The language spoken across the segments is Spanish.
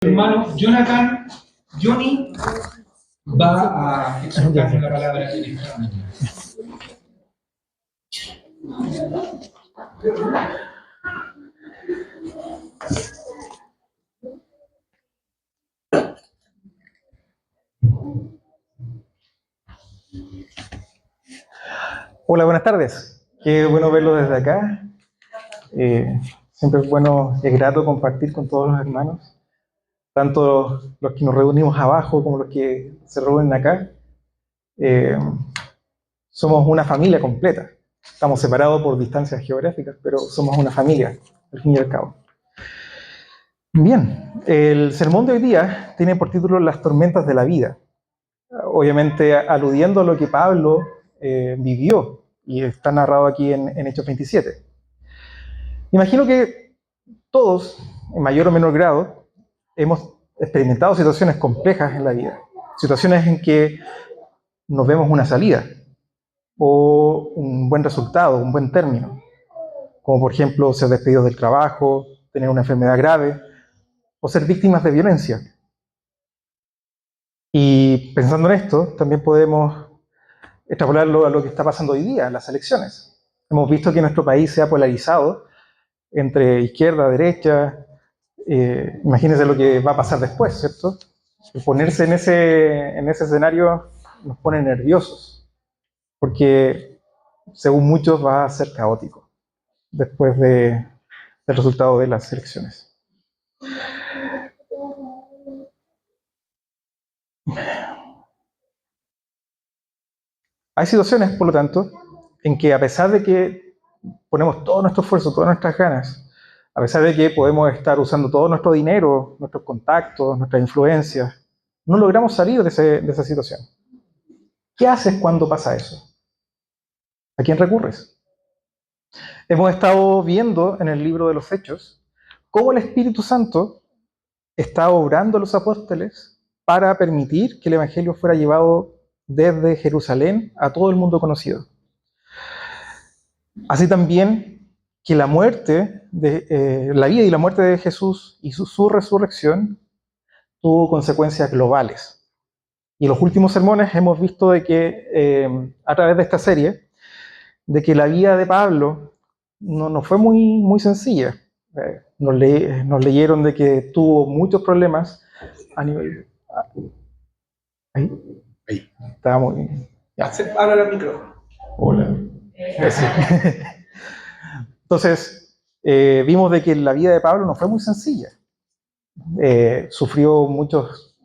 Hermano Jonathan, Johnny, va a exhortarnos la palabra en esta mañana. Hola, buenas tardes. Qué bueno verlo desde acá. Siempre es bueno, es grato compartir con todos los hermanos, tanto los que nos reunimos abajo como los que se reúnen acá. Somos una familia completa. Estamos separados por distancias geográficas, pero somos una familia, al fin y al cabo. Bien, el sermón de hoy día tiene por título Las tormentas de la vida. Obviamente aludiendo a lo que Pablo vivió, y está narrado aquí en Hechos 27. Imagino que todos, en mayor o menor grado, hemos experimentado situaciones complejas en la vida, situaciones en que nos vemos una salida o un buen resultado, un buen término, como por ejemplo ser despedidos del trabajo, tener una enfermedad grave o ser víctimas de violencia. Y pensando en esto, también podemos extrapolarlo a lo que está pasando hoy día, en las elecciones. Hemos visto que nuestro país se ha polarizado entre izquierda, derecha. Imagínense lo que va a pasar después, ¿cierto? Ponerse en ese escenario nos pone nerviosos, porque según muchos va a ser caótico después del resultado de las elecciones. Hay situaciones, por lo tanto, en que a pesar de que ponemos todo nuestro esfuerzo, todas nuestras ganas, a pesar de que podemos estar usando todo nuestro dinero, nuestros contactos, nuestras influencias, no logramos salir de esa situación. ¿Qué haces cuando pasa eso? ¿A quién recurres? Hemos estado viendo en el libro de los Hechos cómo el Espíritu Santo está obrando a los apóstoles para permitir que el Evangelio fuera llevado desde Jerusalén a todo el mundo conocido. Así también que la vida y la muerte de Jesús y su resurrección tuvo consecuencias globales. Y en los últimos sermones hemos visto de que, a través de esta serie, de que la vida de Pablo no fue muy sencilla. Nos leyeron de que tuvo muchos problemas a nivel... ¿Ahí? Ahí. Estaba muy... Ya. Habla al micrófono. Hola. Sí. Entonces, vimos de que la vida de Pablo no fue muy sencilla. Sufrió muchos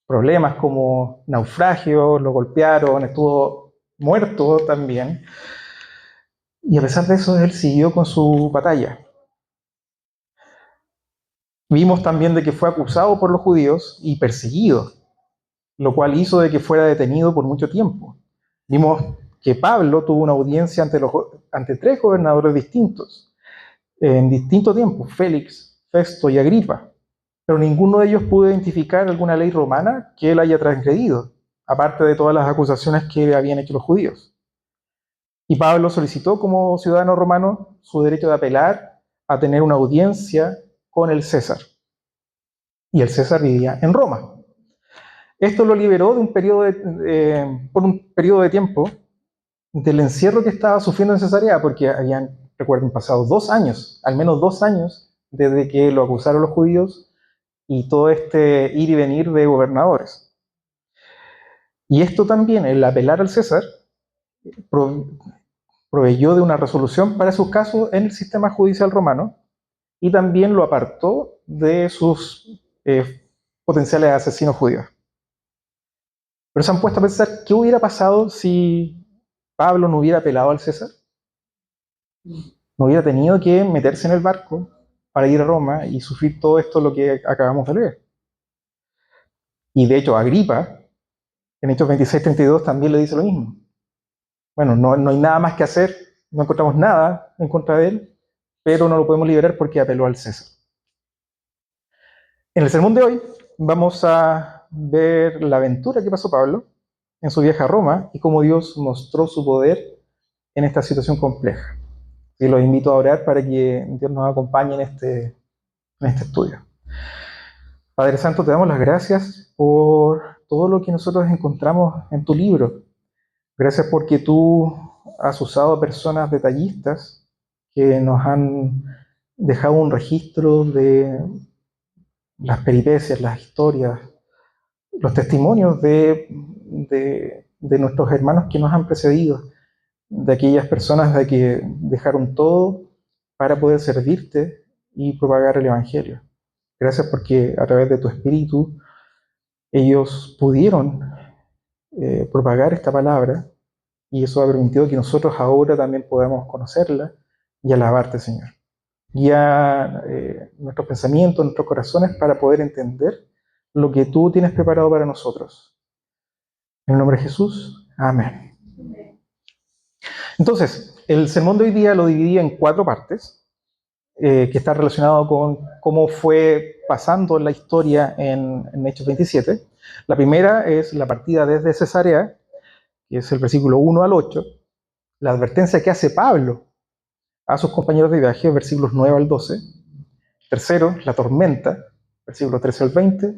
problemas como naufragio, lo golpearon, estuvo muerto también. Y a pesar de eso, él siguió con su batalla. Vimos también de que fue acusado por los judíos y perseguido, lo cual hizo de que fuera detenido por mucho tiempo. Vimos que Pablo tuvo una audiencia ante 3 gobernadores distintos, en distinto tiempo, Félix, Festo y Agripa, pero ninguno de ellos pudo identificar alguna ley romana que él haya transgredido, aparte de todas las acusaciones que habían hecho los judíos. Y Pablo solicitó como ciudadano romano su derecho de apelar a tener una audiencia con el César. Y el César vivía en Roma. Esto lo liberó de por un periodo de tiempo del encierro que estaba sufriendo en Cesarea, porque recuerden, pasado 2 años, al menos 2 años, desde que lo acusaron los judíos y todo este ir y venir de gobernadores. Y esto también, el apelar al César, proveyó de una resolución para sus casos en el sistema judicial romano y también lo apartó de sus potenciales asesinos judíos. Pero se han puesto a pensar, ¿qué hubiera pasado si Pablo no hubiera apelado al César? No hubiera tenido que meterse en el barco para ir a Roma y sufrir todo esto lo que acabamos de leer. Y de hecho, Agripa, en Hechos 26-32, también le dice lo mismo. Bueno, no hay nada más que hacer, no encontramos nada en contra de él, pero no lo podemos liberar porque apeló al César. En el sermón de hoy vamos a ver la aventura que pasó Pablo en su viaje a Roma y cómo Dios mostró su poder en esta situación compleja. Y los invito a orar para que Dios nos acompañe en este estudio. Padre Santo, te damos las gracias por todo lo que nosotros encontramos en tu libro. Gracias porque tú has usado personas detallistas que nos han dejado un registro de las peripecias, las historias, los testimonios de nuestros hermanos que nos han precedido, de aquellas personas de que dejaron todo para poder servirte y propagar el Evangelio. Gracias porque a través de tu Espíritu ellos pudieron propagar esta palabra y eso ha permitido que nosotros ahora también podamos conocerla y alabarte, Señor. Guía nuestros pensamientos, nuestros corazones para poder entender lo que tú tienes preparado para nosotros. En el nombre de Jesús, amén. Entonces, el sermón de hoy día lo dividí en 4 partes, que está relacionado con cómo fue pasando la historia en Hechos 27. La primera es la partida desde Cesarea, que es el versículo 1 al 8, la advertencia que hace Pablo a sus compañeros de viaje, versículos 9 al 12. Tercero, la tormenta, versículos 13 al 20.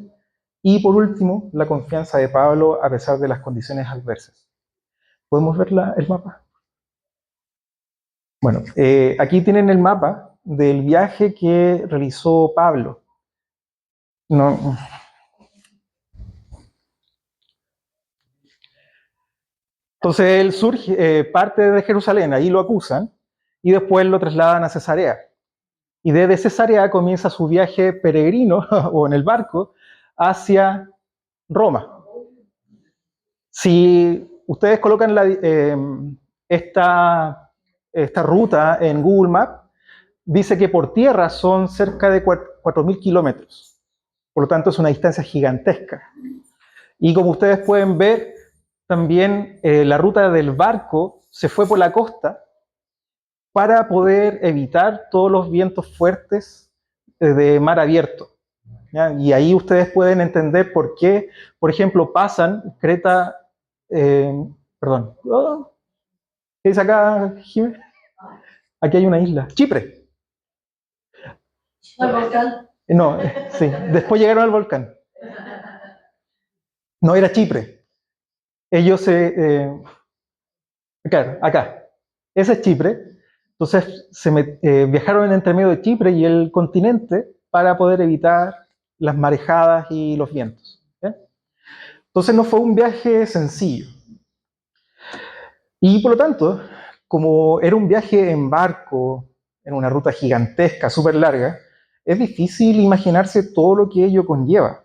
Y por último, la confianza de Pablo a pesar de las condiciones adversas. ¿Podemos ver el mapa? Bueno, aquí tienen el mapa del viaje que realizó Pablo. No. Entonces él parte de Jerusalén, ahí lo acusan, y después lo trasladan a Cesarea. Y desde Cesarea comienza su viaje peregrino, o en el barco, hacia Roma. Si ustedes colocan esta ruta en Google Maps, dice que por tierra son cerca de 4.000 kilómetros. Por lo tanto, es una distancia gigantesca. Y como ustedes pueden ver, también la ruta del barco se fue por la costa para poder evitar todos los vientos fuertes de mar abierto. ¿Ya? Y ahí ustedes pueden entender por qué, por ejemplo, pasan Creta, perdón, ¿qué dice acá, Jiménez? Aquí hay una isla, Chipre. ¿El volcán? No, sí, después llegaron al volcán. No, era Chipre. Ellos claro, acá. Ese es Chipre. Entonces viajaron entre medio de Chipre y el continente para poder evitar las marejadas y los vientos. ¿Sí? Entonces no fue un viaje sencillo. Y por lo tanto, como era un viaje en barco, en una ruta gigantesca, súper larga, es difícil imaginarse todo lo que ello conlleva.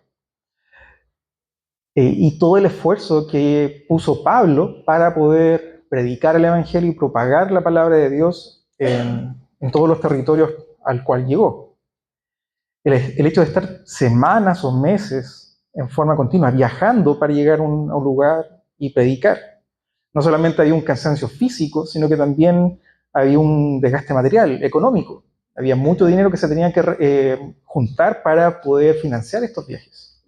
Y todo el esfuerzo que puso Pablo para poder predicar el Evangelio y propagar la palabra de Dios en todos los territorios al cual llegó. El hecho de estar semanas o meses en forma continua viajando para llegar a un lugar y predicar. No solamente había un cansancio físico, sino que también había un desgaste material, económico. Había mucho dinero que se tenía que juntar para poder financiar estos viajes.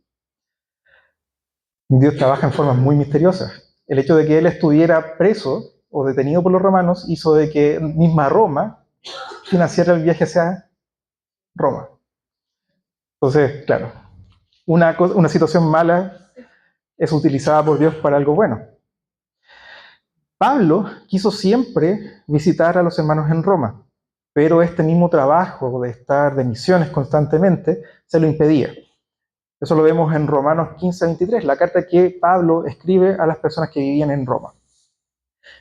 Dios trabaja en formas muy misteriosas. El hecho de que él estuviera preso o detenido por los romanos hizo de que misma Roma financiara el viaje hacia Roma. Entonces, claro, una situación mala es utilizada por Dios para algo bueno. Pablo quiso siempre visitar a los hermanos en Roma, pero este mismo trabajo de estar de misiones constantemente se lo impedía. Eso lo vemos en Romanos 15:23, la carta que Pablo escribe a las personas que vivían en Roma.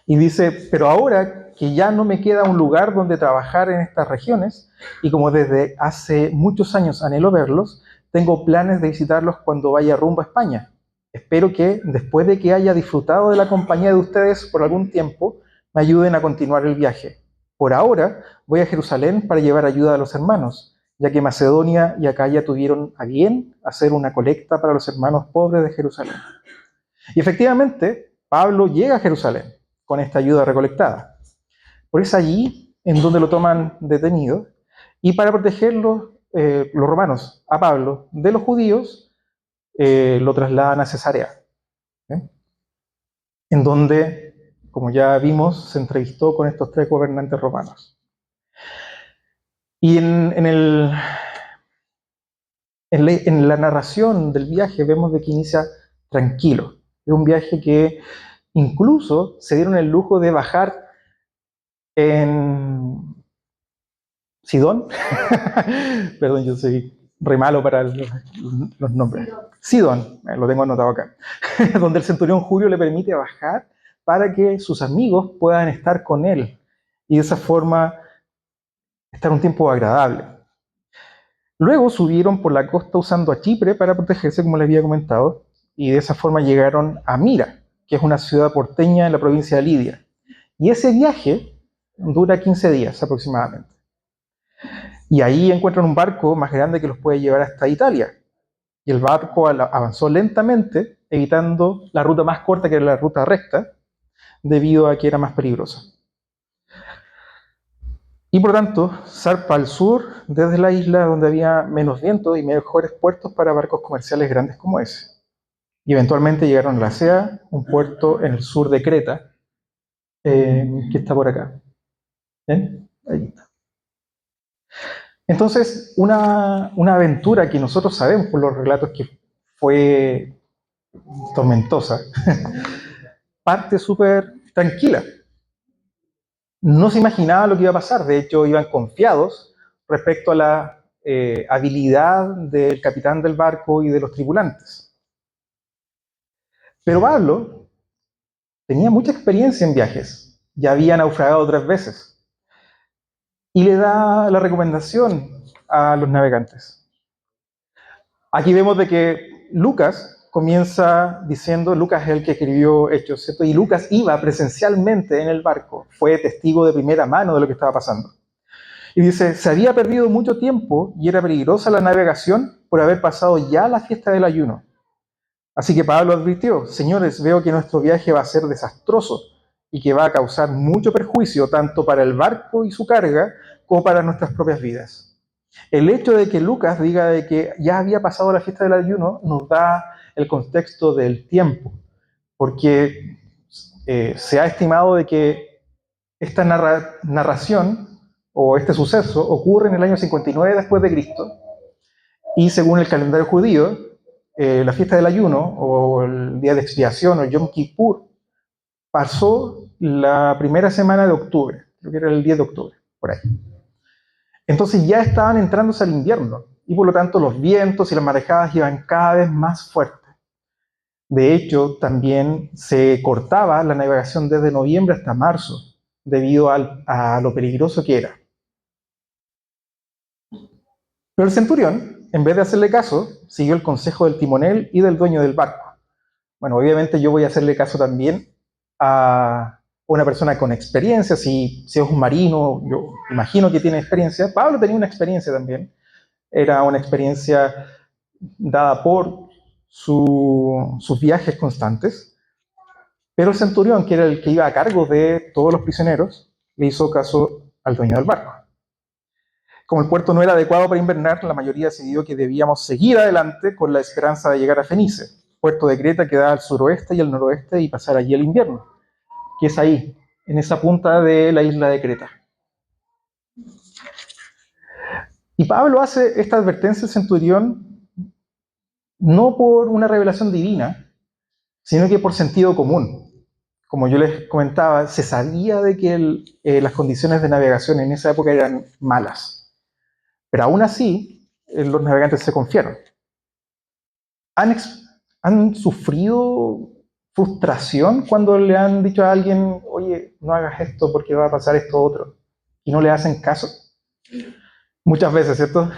Y dice, pero ahora que ya no me queda un lugar donde trabajar en estas regiones, y como desde hace muchos años anhelo verlos, tengo planes de visitarlos cuando vaya rumbo a España. Espero que, después de que haya disfrutado de la compañía de ustedes por algún tiempo, me ayuden a continuar el viaje. Por ahora, voy a Jerusalén para llevar ayuda a los hermanos, ya que Macedonia y Acaya tuvieron a bien hacer una colecta para los hermanos pobres de Jerusalén. Y efectivamente, Pablo llega a Jerusalén con esta ayuda recolectada. Por eso allí en donde lo toman detenido, y para protegerlo, los romanos a Pablo de los judíos, lo trasladan a Cesarea, ¿eh? En donde, como ya vimos, se entrevistó con estos 3 gobernantes romanos. Y en En la narración del viaje vemos de que inicia tranquilo. Es un viaje que incluso se dieron el lujo de bajar en Sidón. Perdón, yo soy re malo para los nombres. Sidón, lo tengo anotado acá. Donde el centurión Julio le permite bajar para que sus amigos puedan estar con él y de esa forma estar un tiempo agradable. Luego subieron por la costa usando a Chipre para protegerse, como les había comentado, y de esa forma llegaron a Mira, que es una ciudad porteña en la provincia de Lidia. Y ese viaje dura 15 días aproximadamente. Y ahí encuentran un barco más grande que los puede llevar hasta Italia. Y el barco avanzó lentamente, evitando la ruta más corta, que era la ruta recta, debido a que era más peligrosa. Y por tanto, zarpa al sur desde la isla donde había menos viento y mejores puertos para barcos comerciales grandes como ese. Y eventualmente llegaron a la Sea, un puerto en el sur de Creta, que está por acá. ¿Ven? Ahí está. Entonces, una aventura que nosotros sabemos por los relatos que fue tormentosa, parte súper tranquila. No se imaginaba lo que iba a pasar, de hecho iban confiados respecto a la habilidad del capitán del barco y de los tripulantes. Pero Pablo tenía mucha experiencia en viajes, ya había naufragado 3 veces, y le da la recomendación a los navegantes. Aquí vemos de que Lucas comienza diciendo, Lucas es el que escribió Hechos, ¿cierto? Y Lucas iba presencialmente en el barco, fue testigo de primera mano de lo que estaba pasando. Y dice, se había perdido mucho tiempo y era peligrosa la navegación por haber pasado ya la fiesta del ayuno. Así que Pablo advirtió, señores, veo que nuestro viaje va a ser desastroso y que va a causar mucho perjuicio tanto para el barco y su carga como para nuestras propias vidas. El hecho de que Lucas diga de que ya había pasado la fiesta del ayuno nos da el contexto del tiempo, porque se ha estimado de que esta narración o este suceso ocurre en el año 59 después de Cristo y según el calendario judío, la fiesta del ayuno o el día de expiación o Yom Kippur pasó la primera semana de octubre, creo que era el 10 de octubre, por ahí. Entonces ya estaban entrándose al invierno y por lo tanto los vientos y las marejadas iban cada vez más fuertes. De hecho, también se cortaba la navegación desde noviembre hasta marzo debido a lo peligroso que era. Pero el centurión, en vez de hacerle caso, siguió el consejo del timonel y del dueño del barco. Bueno, obviamente yo voy a hacerle caso también a una persona con experiencia, si es un marino, yo imagino que tiene experiencia. Pablo tenía una experiencia también, era una experiencia dada por sus viajes constantes, pero el centurión, que era el que iba a cargo de todos los prisioneros, le hizo caso al dueño del barco. Como el puerto no era adecuado para invernar, la mayoría decidió que debíamos seguir adelante con la esperanza de llegar a Fenice, puerto de Creta que da al suroeste y al noroeste, y pasar allí el invierno, que es ahí, en esa punta de la isla de Creta. Y Pablo hace esta advertencia al centurión no por una revelación divina, sino que por sentido común. Como yo les comentaba, se sabía de que las condiciones de navegación en esa época eran malas. Pero aún así, los navegantes se confiaron. ¿Han sufrido frustración cuando le han dicho a alguien, oye, no hagas esto porque va a pasar esto otro, y no le hacen caso? Muchas veces, ¿cierto?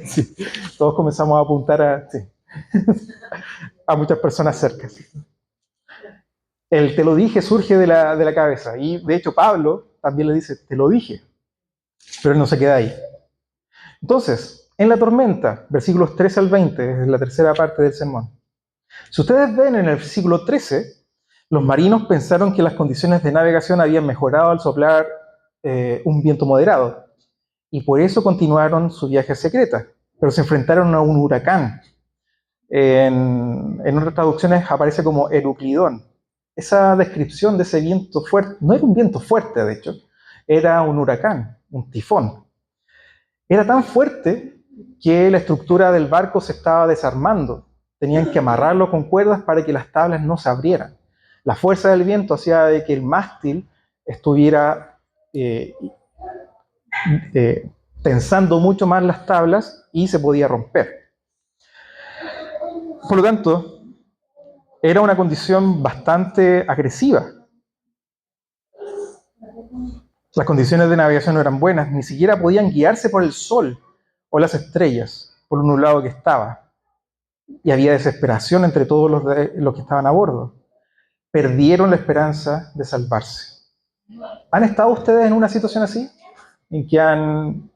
Sí, todos comenzamos a apuntar sí, a muchas personas cerca. El te lo dije surge de la cabeza, y de hecho Pablo también le dice, te lo dije, pero él no se queda ahí. Entonces, en la tormenta, versículos 13 al 20, es la tercera parte del sermón. Si ustedes ven en el versículo 13, los marinos pensaron que las condiciones de navegación habían mejorado al soplar un viento moderado, y por eso continuaron su viaje a Creta, pero se enfrentaron a un huracán. En otras traducciones aparece como Euroclidón. Esa descripción de ese viento fuerte, no era un viento fuerte de hecho, era un huracán, un tifón. Era tan fuerte que la estructura del barco se estaba desarmando. Tenían que amarrarlo con cuerdas para que las tablas no se abrieran. La fuerza del viento hacía de que el mástil estuviera tensando mucho más las tablas y se podía romper. Por lo tanto, era una condición bastante agresiva. Las condiciones de navegación no eran buenas, ni siquiera podían guiarse por el sol o las estrellas, por lo nublado que estaba. Y había desesperación entre todos los que estaban a bordo. Perdieron la esperanza de salvarse. ¿Han estado ustedes en una situación así? En que han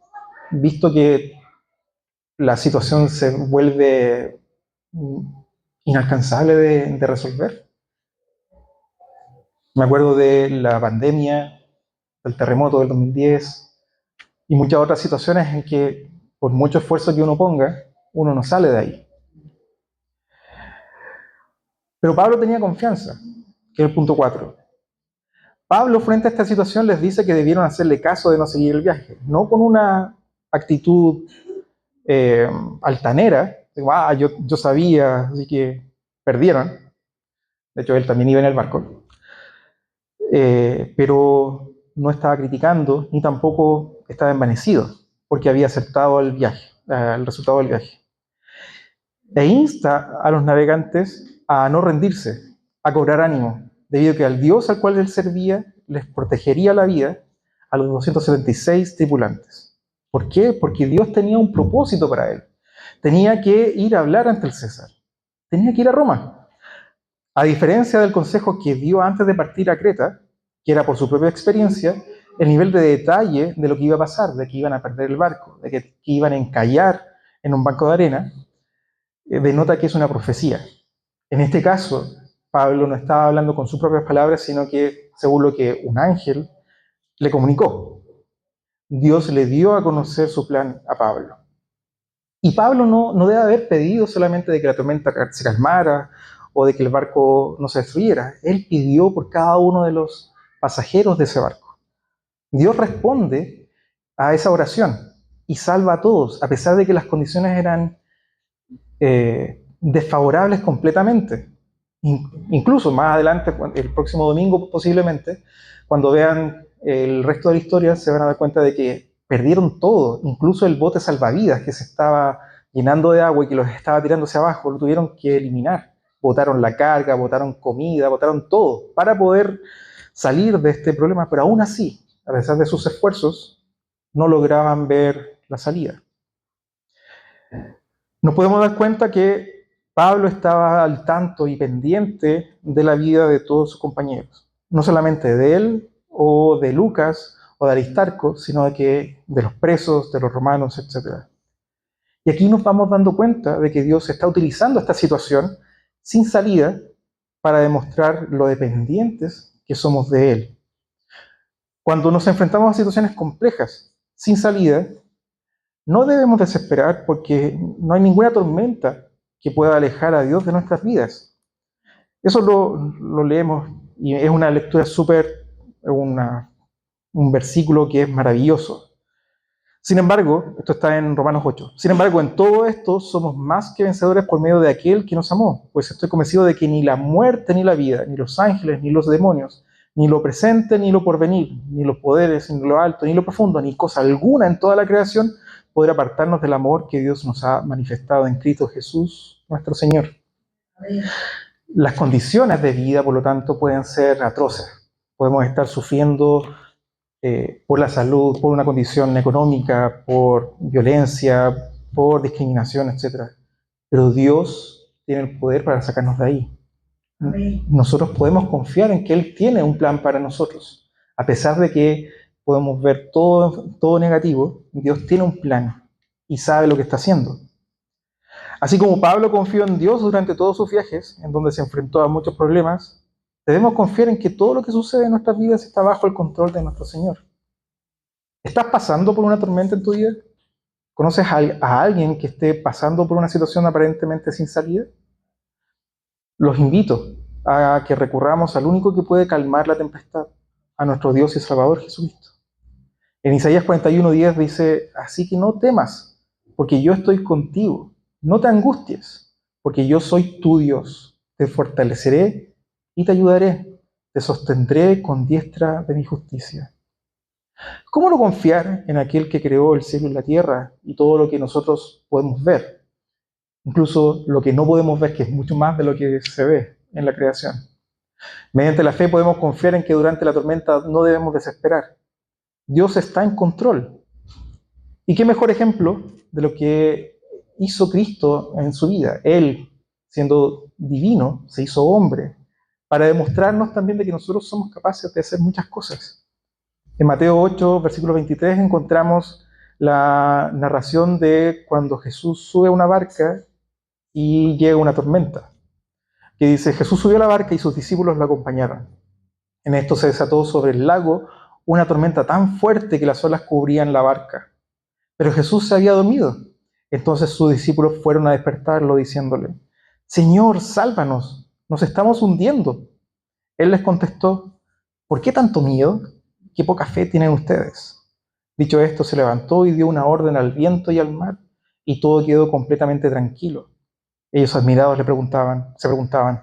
visto que la situación se vuelve inalcanzable de resolver. Me acuerdo de la pandemia, del terremoto del 2010 y muchas otras situaciones en que por mucho esfuerzo que uno ponga, uno no sale de ahí. Pero Pablo tenía confianza, que es el punto 4. Pablo, frente a esta situación, les dice que debieron hacerle caso de no seguir el viaje, no con una actitud altanera, yo sabía, así que perdieron. De hecho, él también iba en el barco. Pero no estaba criticando, ni tampoco estaba envanecido, porque había aceptado el resultado del viaje. E insta a los navegantes a no rendirse, a cobrar ánimo, debido a que al Dios al cual él servía les protegería la vida a los 276 tripulantes. ¿Por qué? Porque Dios tenía un propósito para él. Tenía que ir a hablar ante el César. Tenía que ir a Roma. A diferencia del consejo que dio antes de partir a Creta, que era por su propia experiencia, el nivel de detalle de lo que iba a pasar, de que iban a perder el barco, de que iban a encallar en un banco de arena, denota que es una profecía. En este caso, Pablo no estaba hablando con sus propias palabras, sino que, según lo que un ángel le comunicó, Dios le dio a conocer su plan a Pablo. Y Pablo no debe haber pedido solamente de que la tormenta se calmara o de que el barco no se destruyera. Él pidió por cada uno de los pasajeros de ese barco. Dios responde a esa oración y salva a todos, a pesar de que las condiciones eran desfavorables completamente. Incluso más adelante, el próximo domingo posiblemente, cuando vean el resto de la historia, se van a dar cuenta de que perdieron todo, incluso el bote salvavidas que se estaba llenando de agua y que los estaba tirando hacia abajo, lo tuvieron que eliminar. Botaron la carga, botaron comida, botaron todo para poder salir de este problema, pero aún así, a pesar de sus esfuerzos, no lograban ver la salida. Nos podemos dar cuenta que Pablo estaba al tanto y pendiente de la vida de todos sus compañeros, no solamente de él o de Lucas o de Aristarco, sino de los presos, de los romanos, etc. Y aquí nos vamos dando cuenta de que Dios está utilizando esta situación sin salida para demostrar lo dependientes que somos de Él. Cuando nos enfrentamos a situaciones complejas, sin salida, no debemos desesperar porque no hay ninguna tormenta que pueda alejar a Dios de nuestras vidas. Eso lo leemos y es una lectura un versículo que es maravilloso. Sin embargo, esto está en Romanos 8. Sin embargo, en todo esto somos más que vencedores por medio de aquel que nos amó, pues estoy convencido de que ni la muerte ni la vida, ni los ángeles ni los demonios, ni lo presente ni lo porvenir, ni los poderes, ni lo alto, ni lo profundo, ni cosa alguna en toda la creación podrá apartarnos del amor que Dios nos ha manifestado en Cristo Jesús, nuestro Señor. Amén. Las condiciones de vida, por lo tanto, pueden ser atroces. Podemos estar sufriendo por la salud, por una condición económica, por violencia, por discriminación, etc. Pero Dios tiene el poder para sacarnos de ahí. Amén. Nosotros podemos confiar en que Él tiene un plan para nosotros. A pesar de que podemos ver todo negativo, Dios tiene un plan y sabe lo que está haciendo. Así como Pablo confió en Dios durante todos sus viajes, en donde se enfrentó a muchos problemas, debemos confiar en que todo lo que sucede en nuestras vidas está bajo el control de nuestro Señor. ¿Estás pasando por una tormenta en tu vida? ¿Conoces a alguien que esté pasando por una situación aparentemente sin salida? Los invito a que recurramos al único que puede calmar la tempestad, a nuestro Dios y Salvador Jesucristo. En Isaías 41:10 dice, así que no temas, porque yo estoy contigo. No te angusties, porque yo soy tu Dios. Te fortaleceré y te ayudaré. Te sostendré con diestra de mi justicia. ¿Cómo no confiar en aquel que creó el cielo y la tierra y todo lo que nosotros podemos ver? Incluso lo que no podemos ver, que es mucho más de lo que se ve en la creación. Mediante la fe podemos confiar en que durante la tormenta no debemos desesperar. Dios está en control. ¿Y qué mejor ejemplo de lo que hizo Cristo en su vida? Él, siendo divino, se hizo hombre para demostrarnos también de que nosotros somos capaces de hacer muchas cosas. En Mateo 8, versículo 23, encontramos la narración de cuando Jesús sube a una barca y llega una tormenta, que dice: Jesús subió a la barca y sus discípulos lo acompañaron. En esto se desató sobre el lago una tormenta tan fuerte que las olas cubrían la barca. Pero Jesús se había dormido. Entonces sus discípulos fueron a despertarlo diciéndole: Señor, sálvanos, nos estamos hundiendo. Él les contestó: ¿por qué tanto miedo? ¿Qué poca fe tienen ustedes? Dicho esto, se levantó y dio una orden al viento y al mar, y todo quedó completamente tranquilo. Ellos, admirados, se preguntaban: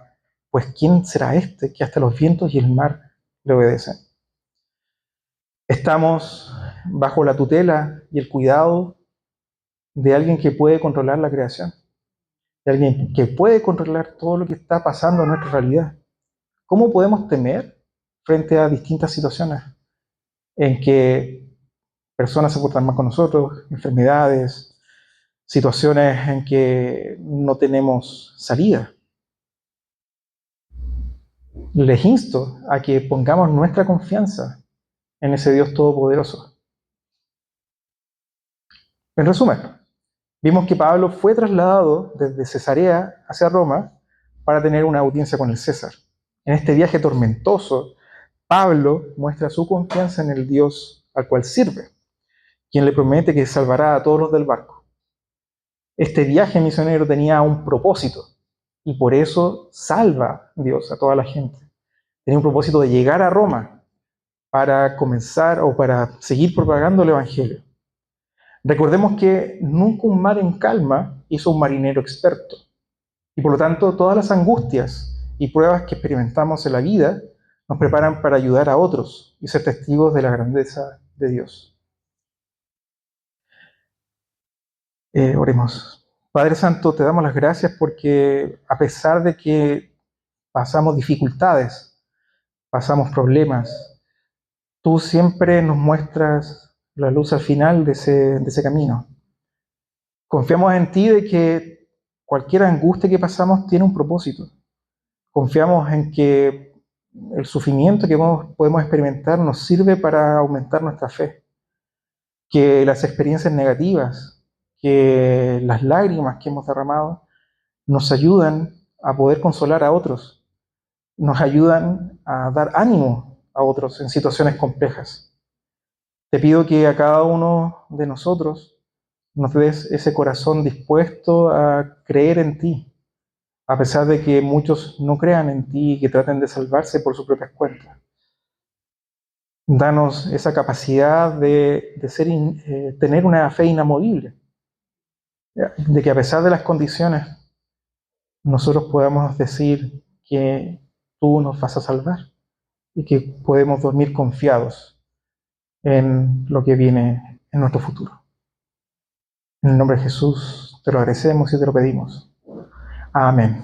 pues ¿quién será este que hasta los vientos y el mar le obedecen? Estamos bajo la tutela y el cuidado de alguien que puede controlar la creación, de alguien que puede controlar todo lo que está pasando en nuestra realidad. ¿Cómo podemos temer frente a distintas situaciones en que personas se portan mal con nosotros, enfermedades, situaciones en que no tenemos salida? Les insto a que pongamos nuestra confianza en ese Dios todopoderoso. En resumen, vimos que Pablo fue trasladado desde Cesarea hacia Roma para tener una audiencia con el César. En este viaje tormentoso, Pablo muestra su confianza en el Dios al cual sirve, quien le promete que salvará a todos los del barco. Este viaje misionero tenía un propósito, y por eso salva Dios a toda la gente. Tenía un propósito de llegar a Roma para comenzar o para seguir propagando el Evangelio. Recordemos que nunca un mar en calma hizo un marinero experto, y por lo tanto todas las angustias y pruebas que experimentamos en la vida nos preparan para ayudar a otros y ser testigos de la grandeza de Dios. Oremos. Padre Santo, te damos las gracias porque a pesar de que pasamos dificultades, pasamos problemas, tú siempre nos muestras la luz al final de ese camino. Confiamos en ti de que cualquier angustia que pasamos tiene un propósito. Confiamos en que el sufrimiento que podemos experimentar nos sirve para aumentar nuestra fe. Que las experiencias negativas, que las lágrimas que hemos derramado, nos ayudan a poder consolar a otros, nos ayudan a dar ánimo a otros en situaciones complejas. Te pido que a cada uno de nosotros nos des ese corazón dispuesto a creer en ti, a pesar de que muchos no crean en ti y que traten de salvarse por sus propias cuentas. Danos esa capacidad de tener una fe inamovible, de que a pesar de las condiciones nosotros podamos decir que tú nos vas a salvar y que podemos dormir confiados en lo que viene en nuestro futuro. En el nombre de Jesús te lo agradecemos y te lo pedimos. Amén.